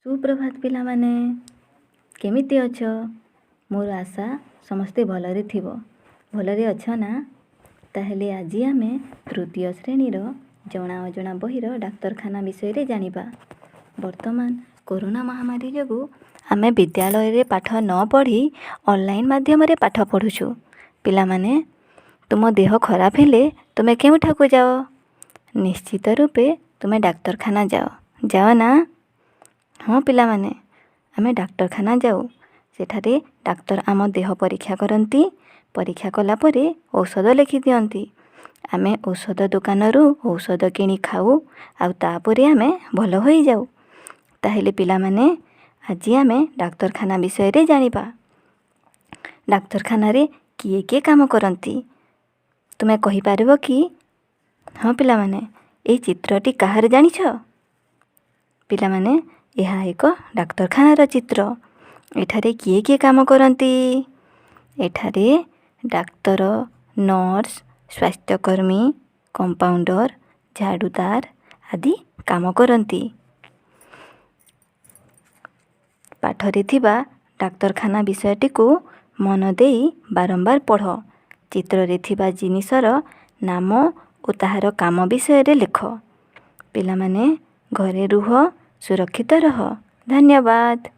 सुप्रभात पिलामाने केमिति अछ। मोर आशा समस्ते भलरे थिबो। भलरे अछ ना। ताहेले आजी आमे तृतीय श्रेणीर जणा अजणा बहिर डाक्तरखाना विषय रे जानिबा। वर्तमान कोरोना महामारी जोगु आमे विद्यालय रे पाठ न पढ़ी ऑनलाइन माध्यम रे पाठ पढ़ुछु। पिलामाने तुम देह खराब हेले तुमे केउठाकु जाओ? निश्चित रूपे तुमे डाक्तरखाना जाओ ना। हाँ पिलामाने आमे डाक्तरखाना जाऊ। सेठारे डाक्तर आम देह परीक्षा करती। परीक्षा कला परे औषध लिखि दियंती। आमे औषध दुकानरू औषध किणी खाऊ आउ तापरे आमे भल होई जाऊ। ताहेले पिलामाने आजी आमे डाक्तरखाना विषय रे जानिबा। डाक्तरखाना रे किए किए काम करती तुमे कहि पारिबो कि? हाँ पिलामाने ए चित्रटी काहार जानिछ? पिलामाने यह एक डाक्तरखानार चित्र। एठारे किए किए काम करती? एठारे डाक्तर, नर्स, स्वास्थ्यकर्मी, कंपाउंडर, झाड़ूदार आदि काम करती। पाठरे थिबा डाक्तरखाना विषयटी को मन देई बारंबार पढ़। चित्ररे थिबा जिनिसर नाम और ताहार काम विषय रे लेख। पिलामाने घरे रुह, सुरक्षित रह। धन्यवाद।